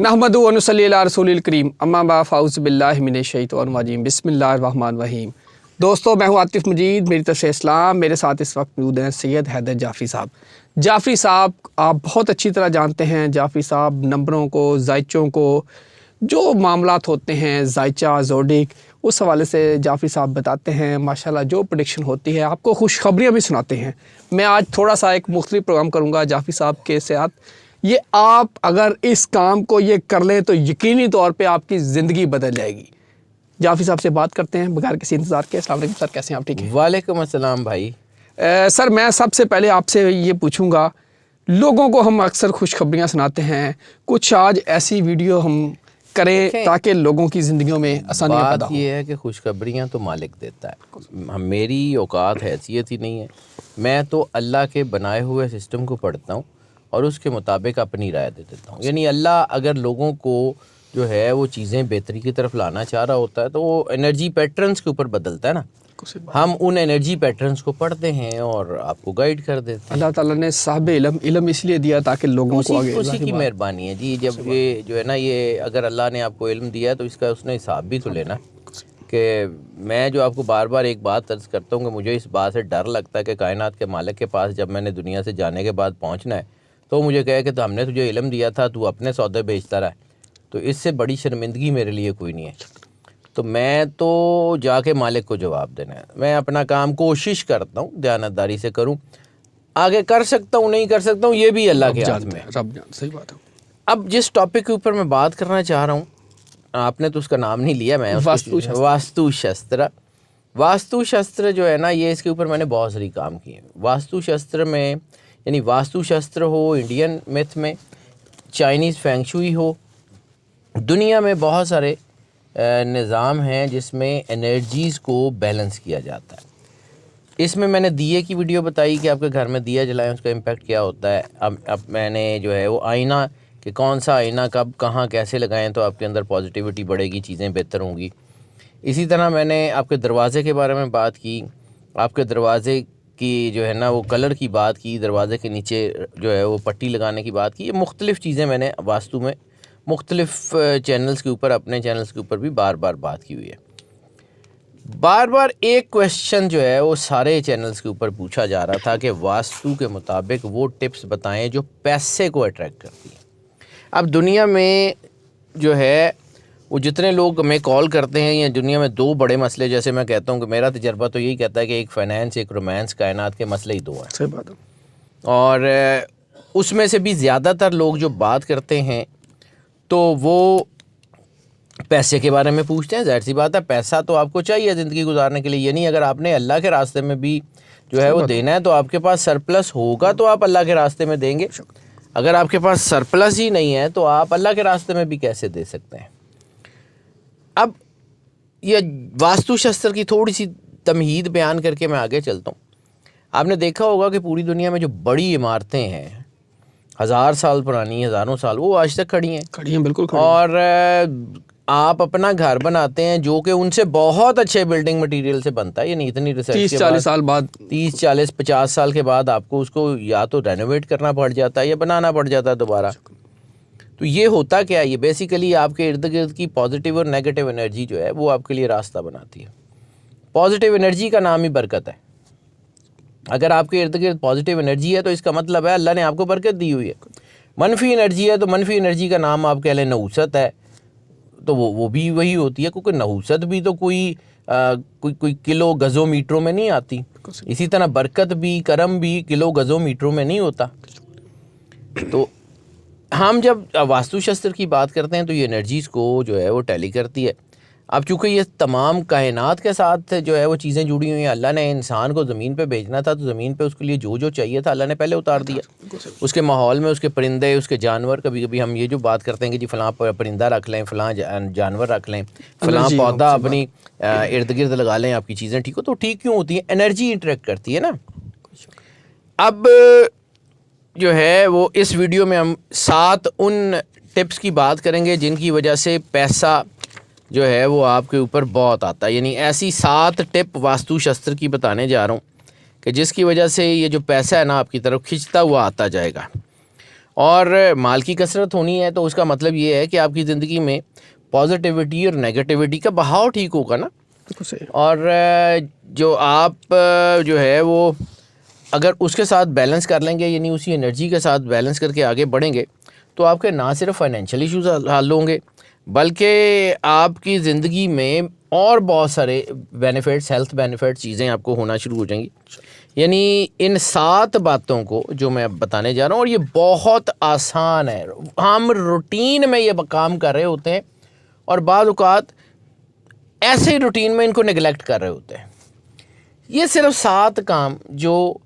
नहमदु व नुसल्ली अला रसूलिल करीम अम्मा बा फ़ाउज़ु बिल्लाहि मिनश शैतानिर रजीम बिस्मिल्लाहिर रहमानिर रहीम। दोस्तों, मैं हूँ आतिफ़ मजीद, मेरी तरफ से इस्लाम। मेरे साथ इस वक्त मौजूद हैं सैयद हैदर जाफ़री साहब। जाफ़री साहब आप बहुत अच्छी तरह जानते हैं। जाफ़री साहब नंबरों को, जायचों को, जो मामलात होते हैं जायचा ज़ोडिक, उस हवाले से जाफ़री साहब बताते हैं। माशाल्लाह जो प्रेडिक्शन होती है आपको खुशखबरियाँ भी सुनाते हैं। मैं आज थोड़ा सा एक मुख्तलिफ प्रोग्राम करूँगा जाफ़री साहब के साथ। ये आप अगर इस काम को ये कर लें तो यकीनी तौर पे आपकी ज़िंदगी बदल जाएगी। जाफ़री साहब से बात करते हैं बगैर किसी इंतज़ार के। अस्सलाम वालेकुम सर, कैसे हैं आप? ठीक हैं? वालेकुम अस्सलाम भाई। सर मैं सबसे पहले आपसे ये पूछूंगा, लोगों को हम अक्सर खुशखबरियाँ सुनाते हैं, कुछ आज ऐसी वीडियो हम करें ताकि लोगों की ज़िंदगियों में आसानियाँ पैदा बात हों। ये है कि खुशखबरियाँ तो मालिक देता है, मेरी औकात हैसियत ही नहीं है। मैं तो अल्लाह के बनाए हुए सिस्टम को पढ़ता हूँ और उसके मुताबिक अपनी राय दे देता हूँ। यानी अल्लाह अगर लोगों को जो है वो चीज़ें बेहतरी की तरफ लाना चाह रहा होता है तो वो एनर्जी पैटर्न्स के ऊपर बदलता है ना। हम उन एनर्जी पैटर्न्स को पढ़ते हैं और आपको गाइड कर देते हैं। अल्लाह ताला ने साहब इल्म इसलिए दिया ताकि लोगों को आगे उसी की मेहरबानी है जी। जब ये जो है ना, ये अगर अल्लाह ने आपको इल्म दिया है तो इसका उसने हिसाब भी तो लेना कि मैं जो आपको बार बार एक बात अर्ज़ करता हूँ कि मुझे इस बात से डर लगता है कि कायनात के मालिक के पास जब मैंने दुनिया से जाने के बाद पहुँचना है तो मुझे कहे कि तो हमने तुझे इल्म दिया था, तू अपने सौदे बेचता रहा। तो इससे बड़ी शर्मिंदगी मेरे लिए कोई नहीं है। तो मैं तो जाके मालिक को जवाब देना है। मैं अपना काम कोशिश करता हूँ दयानतदारी से करूँ। आगे कर सकता हूँ नहीं कर सकता हूँ ये भी अल्लाह के हाथ में। सही बात है। अब जिस टॉपिक के ऊपर मैं बात करना चाह रहा हूँ, आपने तो उसका नाम नहीं लिया, मैं वास्तुशास्त्र। वास्तुशास्त्र जो है ना, ये इसके ऊपर मैंने बहुत सारी काम किए। वास्तुशास्त्र में यानी वास्तुशास्त्र हो, इंडियन मिथ में चाइनीज़ फेंग शुई हो, दुनिया में बहुत सारे निज़ाम हैं जिसमें एनर्जीज़ को बैलेंस किया जाता है। इसमें मैंने दिए की वीडियो बताई कि आपके घर में दिया जलाएं उसका इम्पेक्ट क्या होता है। अब मैंने जो है वो आईना कि कौन सा आईना कब कहाँ कैसे लगाएं तो आपके अंदर पॉजिटिविटी बढ़ेगी, चीज़ें बेहतर होंगी। इसी तरह मैंने आपके दरवाज़े के बारे में बात की, आपके दरवाज़े की जो है ना वो कलर की बात की, दरवाज़े के नीचे जो है वो पट्टी लगाने की बात की। ये मुख्तलिफ़ चीज़ें मैंने वास्तु में मुख्तलिफ़ चैनल्स के ऊपर, अपने चैनल्स के ऊपर भी बार बार बात की हुई है। बार बार एक क्वेश्चन जो है वो सारे चैनल्स के ऊपर पूछा जा रहा था कि वास्तु के मुताबिक वो टिप्स बताएं जो पैसे को अट्रैक्ट करती हैं। अब दुनिया में जो है वो जितने लोग हमें कॉल करते हैं, या दुनिया में दो बड़े मसले, जैसे मैं कहता हूँ कि मेरा तजर्बा तो यही कहता है कि एक फ़ाइनेंस, एक रोमांस, कायनात के मसले ही दो हैं। सही बात है। और उसमें से भी ज़्यादातर लोग जो बात करते हैं तो वो पैसे के बारे में पूछते हैं। जाहिर सी बात है, पैसा तो आपको चाहिए ज़िंदगी गुजारने के लिए। यानी अगर आपने अल्लाह के रास्ते में भी जो है वो देना है तो आपके पास सरप्लस होगा तो आप अल्लाह के रास्ते में देंगे। अगर आपके पास सरप्लस ही नहीं है तो आप अल्लाह के रास्ते में भी कैसे दे सकते हैं। अब ये वास्तुशास्त्र की थोड़ी सी तमहीद बयान करके मैं आगे चलता हूँ। आपने देखा होगा कि पूरी दुनिया में जो बड़ी इमारतें हैं, 1000 साल पुरानी, हज़ारों साल, वो आज तक खड़ी हैं बिल्कुल खड़ी और आप अपना घर बनाते हैं जो कि उनसे बहुत अच्छे बिल्डिंग मटेरियल से बनता है। यानी इतनी रिसर्च 30-40 साल बाद, 30-40-50 साल के बाद आपको उसको या तो रेनोवेट करना पड़ जाता है या बनाना पड़ जाता है दोबारा। तो ये होता क्या है, ये बेसिकली आपके इर्द गिर्द की पॉजिटिव और नेगेटिव एनर्जी जो है वो आपके लिए रास्ता बनाती है। पॉजिटिव एनर्जी का नाम ही बरकत है। अगर आपके इर्द गिर्द पॉजिटिव एनर्जी है तो इसका मतलब है अल्लाह ने आपको बरकत दी हुई है। मनफी एनर्जी है तो मनफी एनर्जी का नाम आप कह लें नहुसत है, तो वो भी वही होती है, क्योंकि नहुसत भी तो कोई किलो गज़ों मीटरों में नहीं आती। इसी तरह बरकत भी, करम भी किलो गज़ों मीटरों में नहीं होता। तो हम जब वास्तुशास्त्र की बात करते हैं तो ये एनर्जीज़ को जो है वो टैली करती है। अब चूँकि ये तमाम कायनात के साथ जो है वो चीज़ें जुड़ी हुई हैं, अल्लाह ने इंसान को ज़मीन पे भेजना था तो ज़मीन पे उसके लिए जो जो चाहिए था अल्लाह ने पहले उतार दिया। उसके माहौल में उसके परिंदे, उसके जानवर, कभी कभी हम ये जो बात करते हैं कि जी फ़लाँ परिंदा रख लें, फ़लाँ जानवर रख लें, फ़लाँ पौधा अपनी इर्द गिर्द लगा लें, आपकी चीज़ें ठीक हो। तो ठीक क्यों होती है? एनर्जी इंटरेक्ट करती है ना। अब जो है वो इस वीडियो में हम 7 उन टिप्स की बात करेंगे जिनकी वजह से पैसा जो है वो आपके ऊपर बहुत आता है। यानी ऐसी 7 टिप वास्तुशास्त्र की बताने जा रहा हूँ कि जिसकी वजह से ये जो पैसा है ना आपकी तरफ खिंचता हुआ आता जाएगा। और माल की कसरत होनी है तो उसका मतलब ये है कि आपकी ज़िंदगी में पॉजिटिविटी और नेगेटिविटी का बहाव ठीक होगा ना। बिल्कुल सही। और जो आप जो है वो अगर उसके साथ बैलेंस कर लेंगे, यानी उसी एनर्जी के साथ बैलेंस करके आगे बढ़ेंगे, तो आपके ना सिर्फ फाइनेंशियल इश्यूज हल होंगे, बल्कि आपकी ज़िंदगी में और बहुत सारे बेनिफिट्स, हेल्थ बेनिफिट चीज़ें आपको होना शुरू हो जाएंगी। यानी इन 7 बातों को जो मैं अब बताने जा रहा हूँ, और ये बहुत आसान है, हम रूटीन में ये काम कर रहे होते हैं और बाद औक़ात ऐसे रूटीन में इनको नेगलेक्ट कर रहे होते हैं। ये सिर्फ 7 काम जो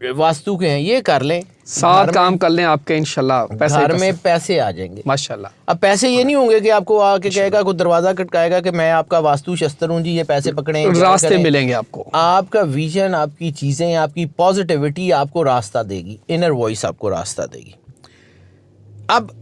वास्तु के हैं ये कर लें, 7 काम कर लें, आपके इंशाल्लाह पैसे घर में पैसे आ जाएंगे माशाल्लाह। अब पैसे ये नहीं होंगे कि आपको आके कहेगा, कोई दरवाज़ा खटकाएगा कि मैं आपका वास्तु शस्त्र हूँ जी, ये पैसे पकड़ें, रास्ते मिलेंगे आपको। आपका विजन, आपकी चीज़ें, आपकी पॉजिटिविटी आपको रास्ता देगी, इनर वॉइस आपको रास्ता देगी। अब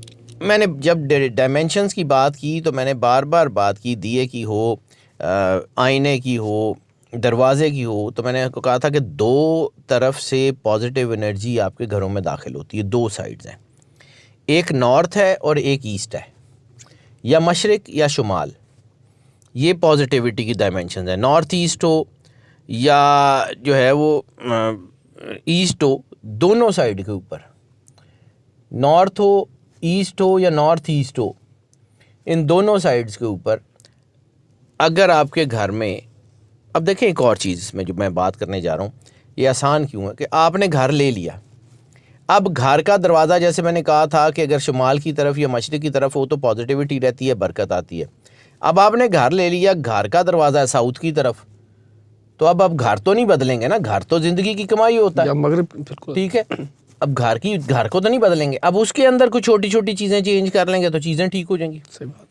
मैंने जब डायमेंशंस की बात की तो मैंने बार बार बात की, दिए की हो, आईने की हो, दरवाजे की हो, तो मैंने आपको कहा था कि 2 तरफ से पॉजिटिव एनर्जी आपके घरों में दाखिल होती है, 2 साइड्स हैं, एक नॉर्थ है और एक ईस्ट है, या मशरिक या शुमाल। ये पॉजिटिविटी की डायमेंशन है, नॉर्थ ईस्ट हो या जो है वो ईस्ट हो, दोनों साइड के ऊपर, नॉर्थ हो, ईस्ट हो या नॉर्थ ईस्ट हो, इन दोनों साइड्स के ऊपर अगर आपके घर में, अब देखें एक और चीज़ इसमें जो मैं बात करने जा रहा हूँ, ये आसान क्यों है कि आपने घर ले लिया, अब घर का दरवाज़ा, जैसे मैंने कहा था कि अगर शुमाल की तरफ या मशरिक़ की तरफ हो तो पॉजिटिविटी रहती है, बरकत आती है। अब आपने घर ले लिया, घर का दरवाज़ा है साउथ की तरफ, तो अब आप घर तो नहीं बदलेंगे ना, घर तो ज़िंदगी की कमाई होता है, मगरिब, बिल्कुल ठीक है। अब घर को तो नहीं बदलेंगे, अब उसके अंदर कुछ छोटी छोटी चीज़ें चेंज कर लेंगे तो चीज़ें ठीक हो जाएंगी। सही बात।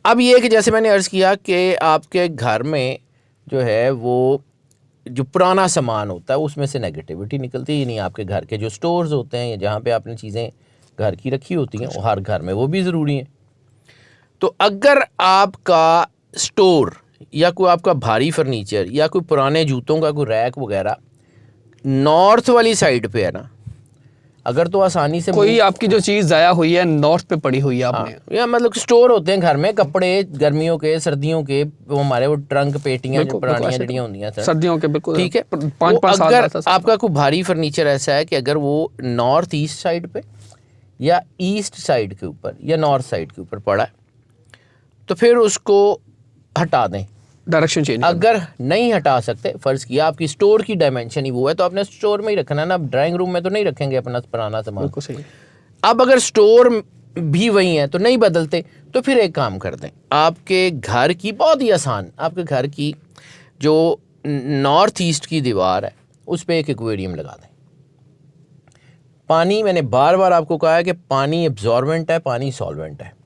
अब ये कि जैसे मैंने अर्ज़ किया कि आपके घर में जो है वो जो पुराना सामान होता है उसमें से नेगेटिविटी निकलती है, नहीं आपके घर के जो स्टोर्स होते हैं या जहाँ पे आपने चीज़ें घर की रखी होती हैं, वो हर घर में वो भी ज़रूरी है। तो अगर आपका स्टोर या कोई आपका भारी फर्नीचर या कोई पुराने जूतों का कोई रैक वगैरह नॉर्थ वाली साइड पे है ना, अगर तो आसानी से कोई आपकी जो चीज़ ज़ाया हुई है नॉर्थ पे पड़ी हुई है आपने, या मतलब स्टोर होते हैं घर में, कपड़े गर्मियों के, सर्दियों के, वो हमारे वो ट्रंक पेटियां जो पुरानियां जड़ियां होती हैं सर्दियों के, बिल्कुल ठीक है। 5-5 साल अगर बाद आपका कोई भारी फर्नीचर ऐसा है कि अगर वो नॉर्थ ईस्ट साइड पे या ईस्ट साइड के ऊपर या नॉर्थ साइड के ऊपर पड़ा है तो फिर उसको हटा दें, डायरेक्शन चेंज। अगर नहीं हटा सकते, फ़र्ज़ किया आपकी स्टोर की डायमेंशन ही वो है तो आपने स्टोर में ही रखना है ना, ड्राइंग रूम में तो नहीं रखेंगे अपना पुराना सामान। बिल्कुल सही। अब अगर स्टोर भी वही है तो नहीं बदलते, तो फिर एक काम कर दें, आपके घर की बहुत ही आसान, आपके घर की जो नॉर्थ ईस्ट की दीवार है उस पर एक एक्वेरियम लगा दें। पानी, मैंने बार बार आपको कहा है कि पानी एब्जॉर्बेंट है, पानी सॉल्वेंट है।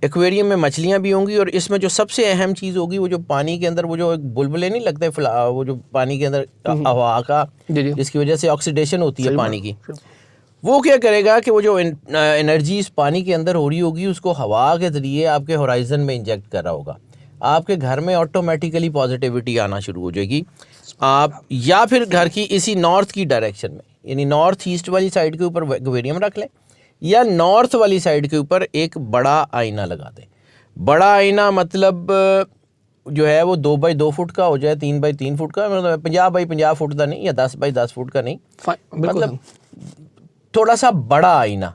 एक्वेरियम में मछलियां भी होंगी और इसमें जो सबसे अहम चीज़ होगी वो जो पानी के अंदर वो जो एक बुलबुले नहीं लगते, वो जो पानी के अंदर हवा का, जिसकी वजह से ऑक्सीडेशन होती है पानी की, वो क्या करेगा कि वो जो एनर्जी इस पानी के अंदर हो रही होगी उसको हवा के ज़रिए आपके होराइजन में इंजेक्ट कर रहा होगा, आपके घर में ऑटोमेटिकली पॉजिटिविटी आना शुरू हो जाएगी। आप या फिर घर की इसी नॉर्थ की डायरेक्शन में, यानी नॉर्थ ईस्ट वाली साइड के ऊपर एक्वेरियम रख लें या नॉर्थ वाली साइड के ऊपर एक बड़ा आईना लगा दें। बड़ा आईना मतलब जो है वो 2 बाई 2 फुट का हो जाए, 3 बाई 3 फुट का, मतलब 50 बाई 50 फुट का नहीं, या 10 बाई 10 फुट का नहीं, मतलब थोड़ा सा बड़ा आईना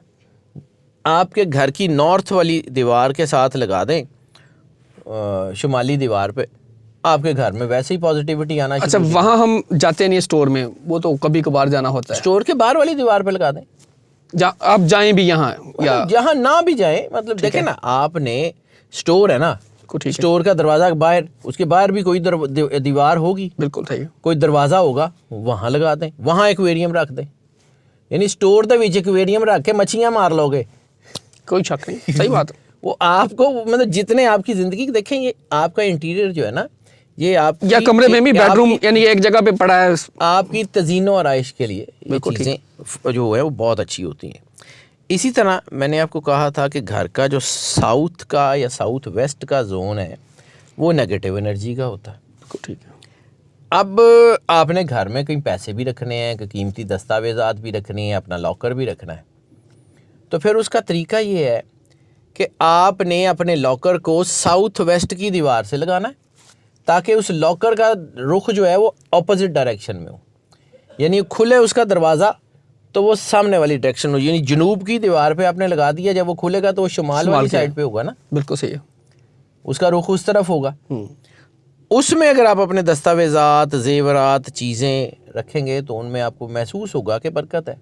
आपके घर की नॉर्थ वाली दीवार के साथ लगा दें, शुमाली दीवार पे, आपके घर में वैसे ही पॉजिटिविटी आना। अच्छा, वहाँ हम जाते नहीं स्टोर में, वो तो कभी कभार जाना होता है, स्टोर के बाहर वाली दीवार पे लगा दें, आप जाएं भी यहाँ या जहाँ ना भी जाएं, मतलब देखें ना, आपने स्टोर है ना, स्टोर का दरवाजा बाहर, उसके बाहर भी कोई दीवार होगी, बिल्कुल सही, कोई दरवाजा होगा, वहाँ लगा दें, वहाँ एक्वेरियम रख दें, यानी स्टोर के विच एक्वेरियम रख के मछलियाँ मार लोगे, कोई शक नहीं। सही बात। वो आपको मतलब जितने आपकी ज़िंदगी देखें, ये आपका इंटीरियर जो है ना, ये आप या कमरे में भी बेडरूम यानी एक जगह पे पड़ा है, आपकी तज़ीनो आराइश के लिए ये चीज़ें जो है वो बहुत अच्छी होती हैं। इसी तरह मैंने आपको कहा था कि घर का जो साउथ का या साउथ वेस्ट का जोन है वो नेगेटिव एनर्जी का होता है। ठीक है। अब आपने घर में कहीं पैसे भी रखने हैं, कि कीमती दस्तावेज़ात भी रखने हैं, अपना लॉकर भी रखना है, तो फिर उसका तरीका ये है कि आपने अपने लॉकर को साउथ वेस्ट की दीवार से लगाना है, ताकि उस लॉकर का रुख जो है वो ऑपोजिट डायरेक्शन में हो, यानी खुले उसका दरवाज़ा तो वो सामने वाली डायरेक्शन में, यानी जनूब की दीवार पे आपने लगा दिया, जब वो खुलेगा तो वो शुमाल वाली साइड पे होगा ना, बिल्कुल सही है। उसका रुख उस तरफ होगा। उसमें अगर आप अपने दस्तावेज़ात, जेवरात, चीज़ें रखेंगे तो उनमें आपको महसूस होगा कि बरकत है।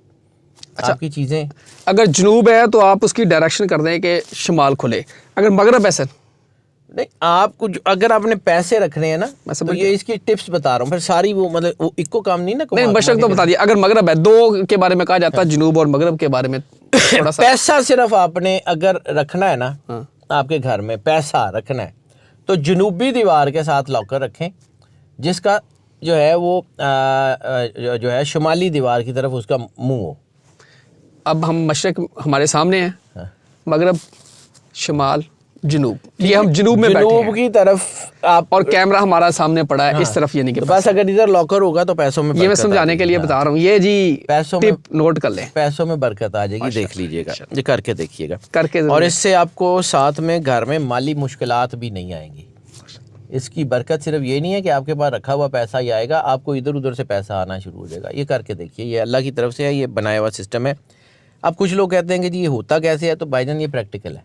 अच्छा, आपकी चीज़ें अगर जनूब है तो आप उसकी डायरेक्शन कर दें कि शुमाल खुले, अगर मगरब है सर, नहीं, आपको अगर आपने पैसे रखने हैं ना, मैं तो समझ ये इसकी टिप्स बता रहा हूँ, फिर सारी वो मतलब वो इक्को काम नहीं ना, नहीं बशक तो बता दिया। अगर मगरब है, दो के बारे में कहा जाता है, जनूब और मगरब के बारे में थोड़ा सा। पैसा सिर्फ आपने अगर रखना है ना, हाँ। आपके घर में पैसा रखना है तो जनूबी दीवार के साथ लॉकर रखें, जिसका जो है वो जो है शुमाली दीवार की तरफ उसका मुंह हो। अब हम मशरक हमारे सामने हैं, हाँ। मगरब, शुमाल, जनूब, ये हम जनूब में बैठे जनूब हैं की तरफ आप, और कैमरा हमारा सामने पड़ा है इस तरफ, यानी कि तो बस अगर इधर लॉकर होगा तो पैसों में ये मैं बरकत समझाने के लिए आ बता रहा हूँ। ये जी पैसों में, टिप नोट कर लें, पैसों में बरकत आ जाएगी, देख लीजिएगा, ये करके देखिएगा, करके और इससे आपको साथ में घर में माली मुश्किलात भी नहीं आएंगी। इसकी बरकत सिर्फ ये नहीं है कि आपके पास रखा हुआ पैसा ही आएगा, आपको इधर उधर से पैसा आना शुरू हो जाएगा। ये करके देखिए, ये अल्लाह की तरफ से है, ये बनाया हुआ सिस्टम है। अब कुछ लोग कहते हैं कि जी ये होता कैसे है, तो भाईजान ये प्रैक्टिकल है।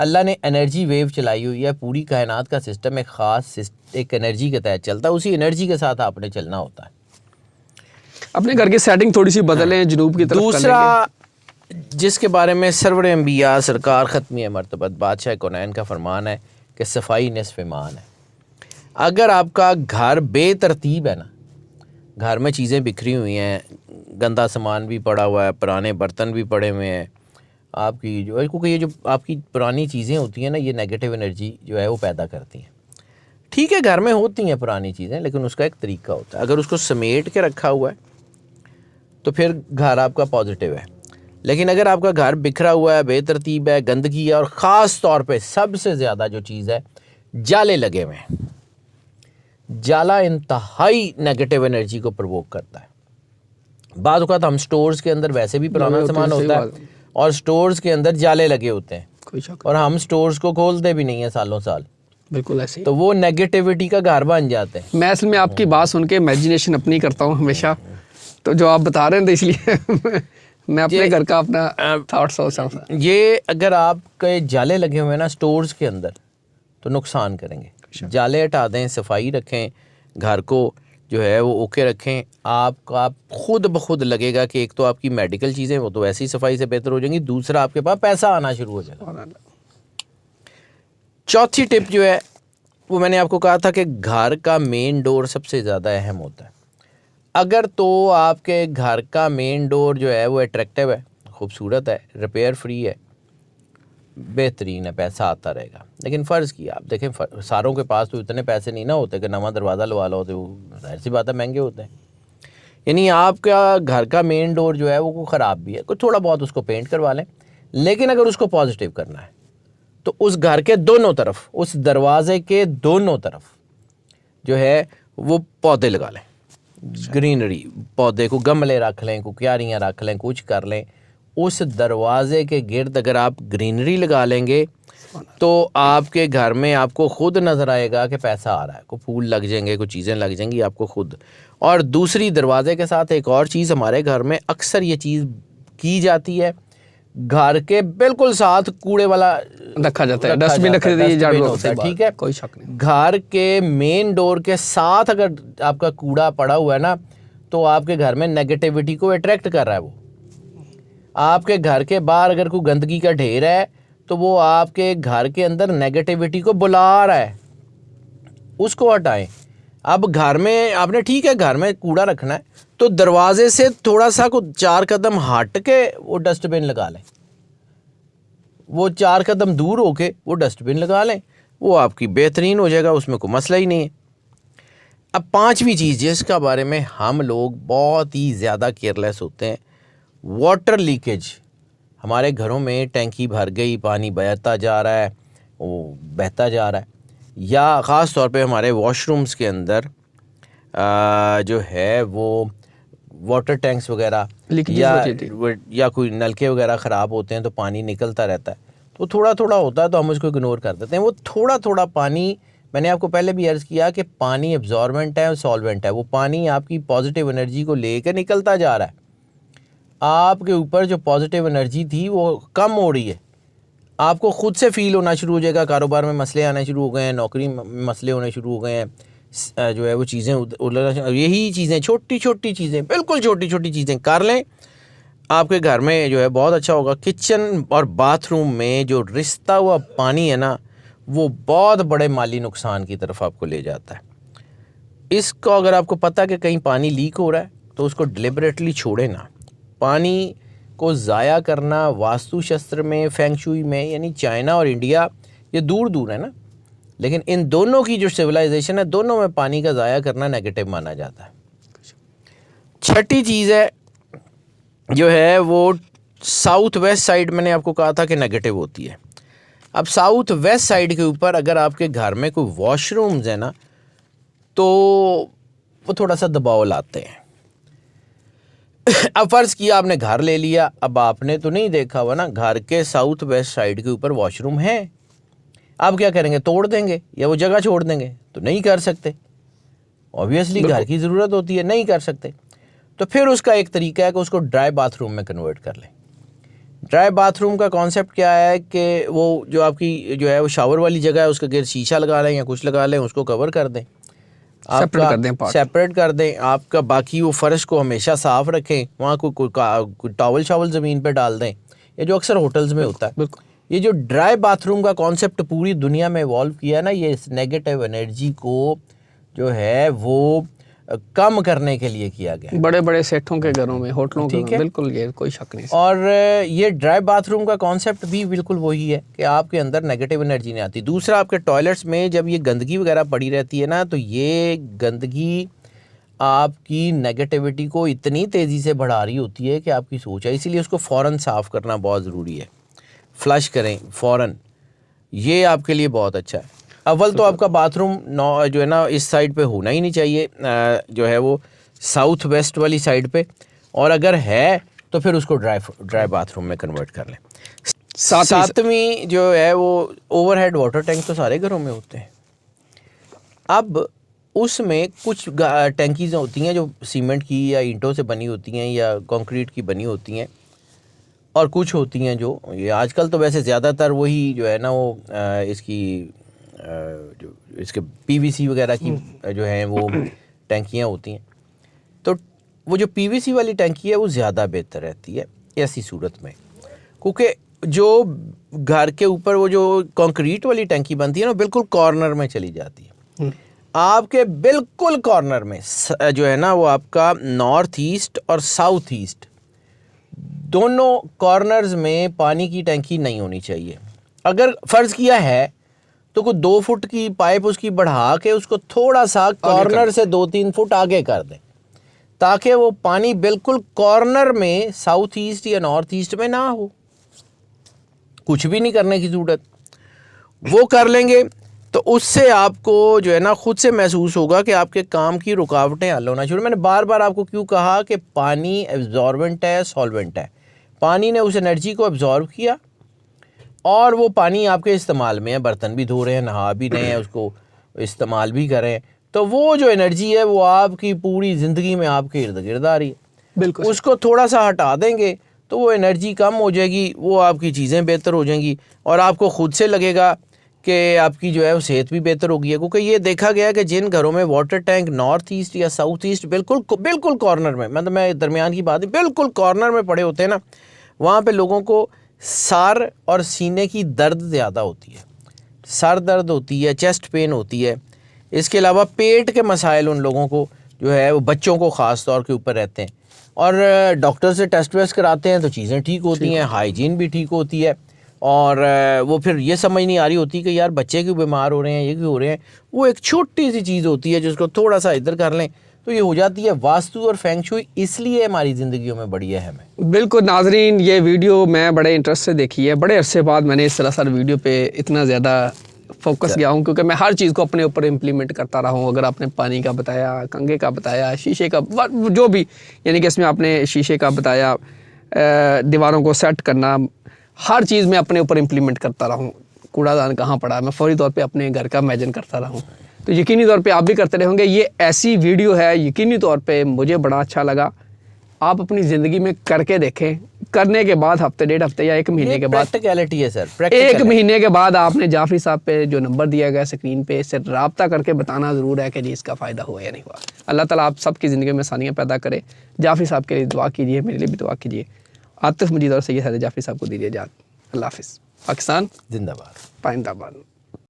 अल्लाह ने एनर्जी वेव चलाई हुई है, पूरी कायनात का सिस्टम एक ख़ास एक एनर्जी के तहत चलता है, उसी एनर्जी के साथ आपने चलना होता है। अपने घर की सेटिंग थोड़ी सी बदलें, जनूब की तरफ कर दूसरा, जिसके बारे में सरवर अंबिया सरकार ख़त्मी मरतबत बादशाह कौनैन का फरमान है कि सफाई निस्फ़ ईमान है। अगर आपका घर बेतरतीब है ना, घर में चीज़ें बिखरी हुई हैं, गंदा सामान भी पड़ा हुआ है, पुराने बर्तन भी पड़े हुए हैं, आपकी जो है, क्योंकि ये जो आपकी पुरानी चीज़ें होती हैं ना, ये नेगेटिव एनर्जी जो है वो पैदा करती हैं। ठीक है, घर में होती हैं पुरानी चीज़ें, लेकिन उसका एक तरीका होता है। अगर उसको समेट के रखा हुआ है तो फिर घर आपका पॉजिटिव है, लेकिन अगर आपका घर बिखरा हुआ है, बेतरतीब है, गंदगी है, और ख़ास तौर पे सबसे ज़्यादा जो चीज़ है, जाले लगे हुए हैं। जाला इंतहाई नेगेटिव एनर्जी को प्रवोक करता है। बाद वक़्त हम स्टोर्स के अंदर वैसे भी पुराना सामान होता है और स्टोर्स के अंदर जाले लगे होते हैं, कोई शक और हम स्टोर्स को खोलते भी नहीं हैं सालों साल, बिल्कुल ऐसे ही। तो वो नेगेटिविटी का घर बन जाते हैं। मैं असल में आपकी बात सुन के इमेजिनेशन अपनी करता हूँ हमेशा, तो जो आप बता रहे हैं तो इसलिए मैं अपने घर का अपना थॉट सोच रहा हूँ। ये अगर आपके जाले लगे हुए हैं ना स्टोर्स के अंदर, तो नुकसान करेंगे। जाले हटा दें, सफाई रखें, घर को जो है वो ओके रखें, आपका खुद ब खुद लगेगा कि एक तो आपकी मेडिकल चीज़ें वो तो ऐसी सफाई से बेहतर हो जाएंगी, दूसरा आपके पास पैसा आना शुरू हो जाएगा। चौथी टिप जो है वो मैंने आपको कहा था कि घर का मेन डोर सबसे ज़्यादा अहम होता है। अगर तो आपके घर का मेन डोर जो है वो अट्रैक्टिव है, खूबसूरत है, रिपेयर फ्री है, बेहतरीन है, पैसा आता रहेगा। लेकिन फ़र्ज़ किया आप देखें, सारों के पास तो इतने पैसे नहीं ना होते कि नवा दरवाज़ा लगा लो, तो जाहिर सी बात है महंगे होते हैं। यानी आपका घर का मेन डोर जो है वो ख़राब भी है, कोई थोड़ा बहुत उसको पेंट करवा लें, लेकिन अगर उसको पॉजिटिव करना है तो उस घर के दोनों तरफ, उस दरवाज़े के दोनों तरफ जो है वो पौधे लगा लें, ग्रीनरी, पौधे को गमले रख लें, को क्यारियाँ रख लें, कुछ कर लें। उस दरवाज़े के गिर्द अगर आप ग्रीनरी लगा लेंगे तो आपके घर में आपको खुद नज़र आएगा कि पैसा आ रहा है, को फूल लग जाएंगे, कुछ चीज़ें लग जाएंगी आपको खुद। और दूसरी, दरवाज़े के साथ एक और चीज़ हमारे घर में अक्सर ये चीज़ की जाती है, घर के बिल्कुल साथ कूड़े वाला रखा जाता है, डस्टबिन रख दिए, झाड़ू होता है, ठीक है, कोई शक नहीं। घर के मेन डोर के साथ अगर आपका कूड़ा पड़ा हुआ है ना, तो आपके घर में नेगेटिविटी को अट्रैक्ट कर रहा है। वो आपके घर के बाहर अगर कोई गंदगी का ढेर है तो वो आपके घर के अंदर नेगेटिविटी को बुला रहा है, उसको हटाएं। अब घर में आपने, ठीक है, घर में कूड़ा रखना है तो दरवाजे से थोड़ा सा को 4 कदम हट के वो डस्टबिन लगा लें, वो 4 कदम दूर होके वो डस्टबिन लगा लें, वो आपकी बेहतरीन हो जाएगा, उसमें कोई मसला ही नहीं है। अब पांचवी चीज़ जिसका बारे में हम लोग बहुत ही ज़्यादा केयरलेस होते हैं, वाटर लीकेज। हमारे घरों में टैंकी भर गई, पानी बहता जा रहा है, वो बहता जा रहा है, या ख़ास तौर पे हमारे वॉशरूम्स के अंदर जो है वो वाटर टैंक्स वगैरह लीकेजेस या कोई नलके वगैरह ख़राब होते हैं तो पानी निकलता रहता है, तो थोड़ा थोड़ा होता है तो हम उसको इग्नोर कर देते हैं। वो थोड़ा थोड़ा पानी, मैंने आपको पहले भी अर्ज़ किया कि पानी एब्जॉर्बेंट है और सॉल्वेंट है। वो पानी आपकी पॉजिटिव एनर्जी को लेकर निकलता जा रहा है। आपके ऊपर जो पॉजिटिव एनर्जी थी वो कम हो रही है, आपको ख़ुद से फील होना शुरू हो जाएगा, कारोबार में मसले आने शुरू हो गए हैं, नौकरी में मसले होने शुरू हो गए हैं, जो है वो चीज़ें यही चीज़ें छोटी छोटी चीज़ें, बिल्कुल छोटी छोटी चीज़ें कर लें, आपके घर में जो है बहुत अच्छा होगा। किचन और बाथरूम में जो रिश्ता हुआ पानी है ना, वो बहुत बड़े माली नुकसान की तरफ आपको ले जाता है। इसको अगर आपको पता कि कहीं पानी लीक हो रहा है तो उसको डिलिबरेटली छोड़े ना। पानी को ज़ाया करना वास्तुशास्त्र में, फेंग शुई में, यानी चाइना और इंडिया ये दूर दूर है ना, लेकिन इन दोनों की जो सिविलाइजेशन है, दोनों में पानी का ज़ाया करना नेगेटिव माना जाता है। छठी चीज़ है जो है वो साउथ वेस्ट साइड, मैंने आपको कहा था कि नेगेटिव होती है। अब साउथ वेस्ट साइड के ऊपर अगर आपके घर में कोई वॉशरूम्स है ना, तो वो थोड़ा सा दबाव लाते हैं। अब फ़र्ज़ किया आपने घर ले लिया, अब आपने तो नहीं देखा हुआ ना घर के साउथ वेस्ट साइड के ऊपर वॉशरूम है, आप क्या करेंगे? तोड़ देंगे या वो जगह छोड़ देंगे? तो नहीं कर सकते, ऑब्वियसली घर की ज़रूरत होती है, नहीं कर सकते। तो फिर उसका एक तरीका है कि उसको ड्राई बाथरूम में कन्वर्ट कर लें। ड्राई बाथरूम का कॉन्सेप्ट क्या है कि वो जो आपकी जो है वो शावर वाली जगह है, उसके गिर्द शीशा लगा लें या कुछ लगा लें, उसको कवर कर दें, सेपरेट कर दें। आपका बाकी वो फ़र्श को हमेशा साफ़ रखें, वहाँ कोई टॉवल शावल ज़मीन पे डाल दें, ये जो अक्सर होटल्स में होता है। ये जो ड्राई बाथरूम का कॉन्सेप्ट पूरी दुनिया में इवॉल्व किया है ना, ये इस नेगेटिव एनर्जी को जो है वो कम करने के लिए किया गया। बड़े बड़े सेठों के घरों में, होटलों के में, बिल्कुल ये कोई शक नहीं। और ये ड्राई बाथरूम का कॉन्सेप्ट भी बिल्कुल वही है कि आपके अंदर नेगेटिव एनर्जी नहीं आती। दूसरा, आपके टॉयलेट्स में जब ये गंदगी वगैरह पड़ी रहती है ना, तो ये गंदगी आपकी नेगेटिविटी को इतनी तेज़ी से बढ़ा रही होती है कि आपकी सोच है, इसीलिए उसको फ़ौरन साफ़ करना बहुत ज़रूरी है। फ्लश करें फ़ौरन, ये आपके लिए बहुत अच्छा है। अव्वल तो आपका बाथरूम जो है ना इस साइड पे होना ही नहीं चाहिए, जो है वो साउथ वेस्ट वाली साइड पे, और अगर है तो फिर उसको ड्राई बाथरूम में कन्वर्ट कर लें। सातवीं जो है वो ओवरहेड वाटर टैंक तो सारे घरों में होते हैं। अब उसमें कुछ टैंकीज़ होती हैं जो सीमेंट की या ईंटों से बनी होती हैं या कंक्रीट की बनी होती हैं, और कुछ होती हैं जो ये आजकल तो वैसे ज़्यादातर वही जो है ना वो जो इसके पीवीसी वगैरह की जो है वो टैंकियाँ होती हैं। तो वो जो पीवीसी वाली टैंकी है वो ज़्यादा बेहतर रहती है ऐसी सूरत में, क्योंकि जो घर के ऊपर वो जो कंक्रीट वाली टैंकी बनती है ना, बिल्कुल कॉर्नर में चली जाती है। आपके बिल्कुल कॉर्नर में जो है ना वो आपका नॉर्थ ईस्ट और साउथ ईस्ट दोनों कॉर्नर्स में पानी की टैंकी नहीं होनी चाहिए। अगर फ़र्ज़ किया है तो कोई 2 फुट की पाइप उसकी बढ़ा के उसको थोड़ा सा कॉर्नर से 2-3 फुट आगे कर दें, ताकि वो पानी बिल्कुल कॉर्नर में साउथ ईस्ट या नॉर्थ ईस्ट में ना हो। कुछ भी नहीं करने की ज़रूरत, वो कर लेंगे तो उससे आपको जो है ना खुद से महसूस होगा कि आपके काम की रुकावटें हल होना शुरू। मैंने बार बार आपको क्यों कहा कि पानी एब्जॉर्बेंट है, सॉल्वेंट है। पानी ने उस एनर्जी को एब्जॉर्ब किया और वो पानी आपके इस्तेमाल में है, बर्तन भी धो रहे हैं, नहा भी रहे हैं, उसको इस्तेमाल भी कर रहे हैं, तो वो जो एनर्जी है वो आपकी पूरी ज़िंदगी में आपके इर्द गिर्द आ रही है। बिल्कुल, उसको थोड़ा सा हटा देंगे तो वो एनर्जी कम हो जाएगी, वो आपकी चीज़ें बेहतर हो जाएंगी और आपको ख़ुद से लगेगा कि आपकी जो है वो सेहत भी बेहतर होगी। क्योंकि ये देखा गया कि जिन घरों में वाटर टैंक नॉर्थ ईस्ट या साउथ ईस्ट बिल्कुल कॉर्नर में, मतलब मैं दरमियान की बात बिल्कुल कॉर्नर में पड़े होते हैं ना, वहाँ पे लोगों को सर और सीने की दर्द ज़्यादा होती है, सर दर्द होती है, चेस्ट पेन होती है। इसके अलावा पेट के मसाइल उन लोगों को जो है वो बच्चों को ख़ास तौर के ऊपर रहते हैं और डॉक्टर से टेस्ट वेस्ट कराते हैं तो चीज़ें ठीक होती हैं, हाइजीन भी ठीक होती है और वो फिर ये समझ नहीं आ रही होती कि यार बच्चे क्यों बीमार हो रहे हैं, ये क्यों हो रहे हैं। वो एक छोटी सी चीज़ होती है जिसको थोड़ा सा इधर कर लें तो ये हो जाती है। वास्तु और फेंग शुई इसलिए हमारी ज़िंदगियों में बड़ी अहम है। बिल्कुल नाजरीन, ये वीडियो मैं बड़े इंटरेस्ट से देखी है, बड़े अरसे बाद मैंने इस तरह वीडियो पे इतना ज़्यादा फोकस किया हूँ, क्योंकि मैं हर चीज़ को अपने ऊपर इम्प्लीमेंट करता रहा हूँ। अगर आपने पानी का बताया, कंघे का बताया, शीशे का, जो भी, यानी कि इसमें आपने शीशे का बताया, दीवारों को सेट करना, हर चीज़ में अपने ऊपर इम्प्लीमेंट करता रहा हूँ। कूड़ादान कहाँ पड़ा, मैं फौरी तौर पे अपने घर का इमेजिन करता रहा हूँ। तो यकीनी तौर पे आप भी करते रहेंगे। ये ऐसी वीडियो है, यकीनी तौर पे मुझे बड़ा अच्छा लगा। आप अपनी ज़िंदगी में करके देखें, करने के बाद हफ्ते, 1.5 हफ्ते या 1 महीने के बाद, प्रैक्टिकलिटी है सर, 1 महीने के बाद आपने जाफरी साहब पे जो नंबर दिया गया स्क्रीन पे, इससे रब्ता करके बताना ज़रूर है कि जी इसका फ़ायदा हुआ या नहीं हुआ। अल्लाह ताला आप सबकी ज़िंदगी में आसानियाँ पैदा करे। जाफरी साहब के लिए दुआ कीजिए, मेरे लिए भी दुआ कीजिए। आतिफ मजीद और सैयद हैदर जाफरी साहब को दीजिए इजाज़त। अल्लाह हाफ़िज़। पाकिस्तान जिंदाबाद। पाइंदाबाद।